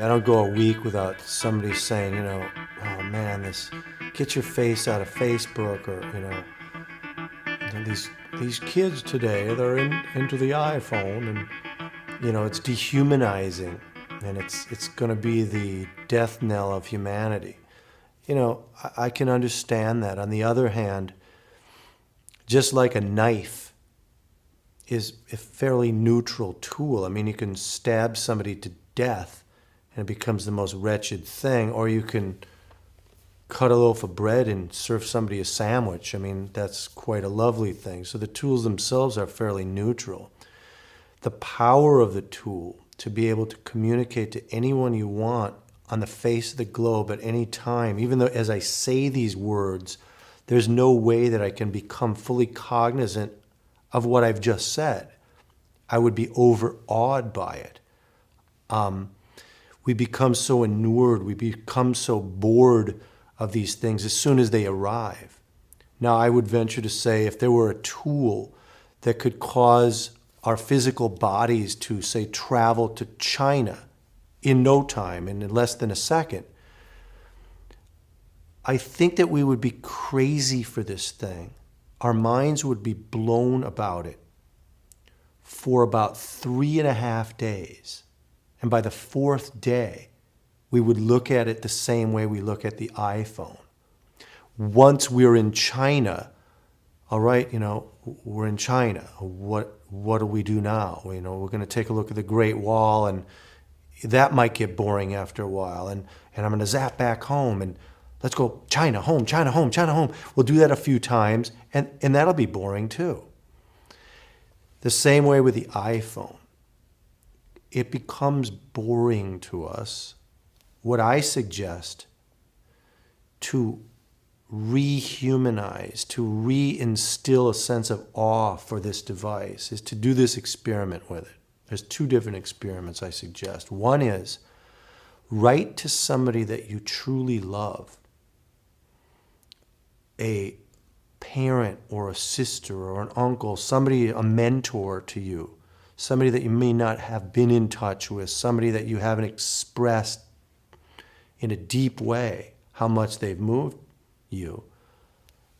I don't go a week without somebody saying, oh man, get your face out of Facebook, or, these kids today, they're into the iPhone, and, it's dehumanizing, and it's going to be the death knell of humanity. I can understand that. On the other hand, just like a knife is a fairly neutral tool. I mean, you can stab somebody to death and it becomes the most wretched thing, or you can cut a loaf of bread and serve somebody a sandwich. I mean, that's quite a lovely thing. So the tools themselves are fairly neutral. The power of the tool to be able to communicate to anyone you want on the face of the globe at any time, even though as I say these words, there's no way that I can become fully cognizant of what I've just said. I would be overawed by it. We become so inured, we become so bored of these things as soon as they arrive. Now, I would venture to say if there were a tool that could cause our physical bodies to, say, travel to China in no time, in less than a second, I think that we would be crazy for this thing. Our minds would be blown about it for about 3.5 days. And by the fourth day, we would look at it the same way we look at the iPhone. Once we're in China, all right, we're in China. What do we do now? We're going to take a look at the Great Wall, and that might get boring after a while. And I'm going to zap back home, and let's go China, home, China, home, China, home. We'll do that a few times, and that'll be boring too. The same way with the iPhone. It becomes boring to us. What I suggest to rehumanize, to reinstill a sense of awe for this device is to do this experiment with it. There's 2 different experiments I suggest. One is write to somebody that you truly love, a parent or a sister or an uncle, somebody, a mentor to you, somebody that you may not have been in touch with, somebody that you haven't expressed in a deep way how much they've moved you,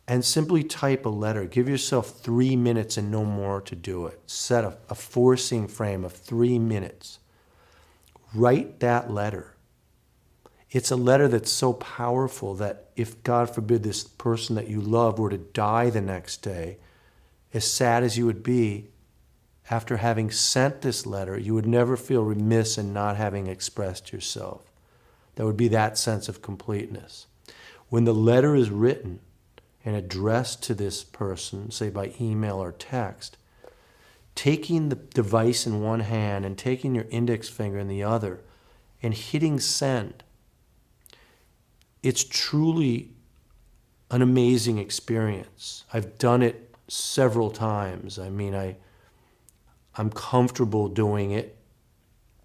and simply type a letter. Give yourself 3 minutes and no more to do it. Set a forcing frame of 3 minutes. Write that letter. It's a letter that's so powerful that if, God forbid, this person that you love were to die the next day, as sad as you would be, after having sent this letter, you would never feel remiss in not having expressed yourself. There would be that sense of completeness. When the letter is written and addressed to this person, say by email or text, taking the device in one hand and taking your index finger in the other and hitting send, it's truly an amazing experience. I've done it several times. I mean, I'm comfortable doing it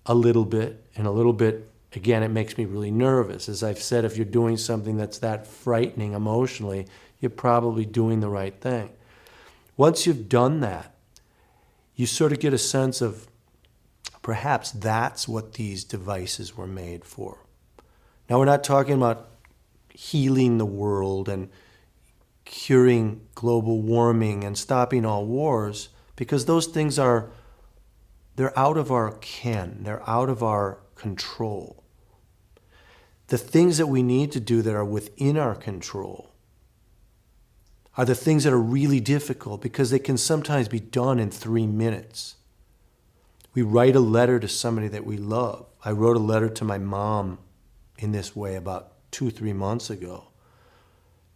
a little bit, and a little bit, again, it makes me really nervous. As I've said, if you're doing something that's that frightening emotionally, you're probably doing the right thing. Once you've done that, you sort of get a sense of perhaps that's what these devices were made for. Now, we're not talking about healing the world and curing global warming and stopping all wars, because those things they're out of our ken, they're out of our control. The things that we need to do that are within our control are the things that are really difficult, because they can sometimes be done in 3 minutes. We write a letter to somebody that we love. I wrote a letter to my mom in this way about 2-3 months ago.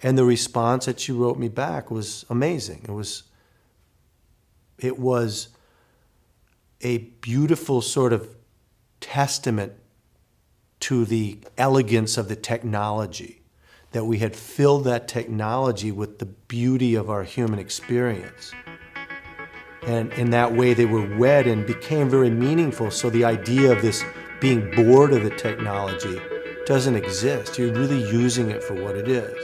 And the response that she wrote me back was amazing. It was a beautiful sort of testament to the elegance of the technology, that we had filled that technology with the beauty of our human experience. And in that way, they were wed and became very meaningful. So the idea of this being bored of the technology doesn't exist. You're really using it for what it is.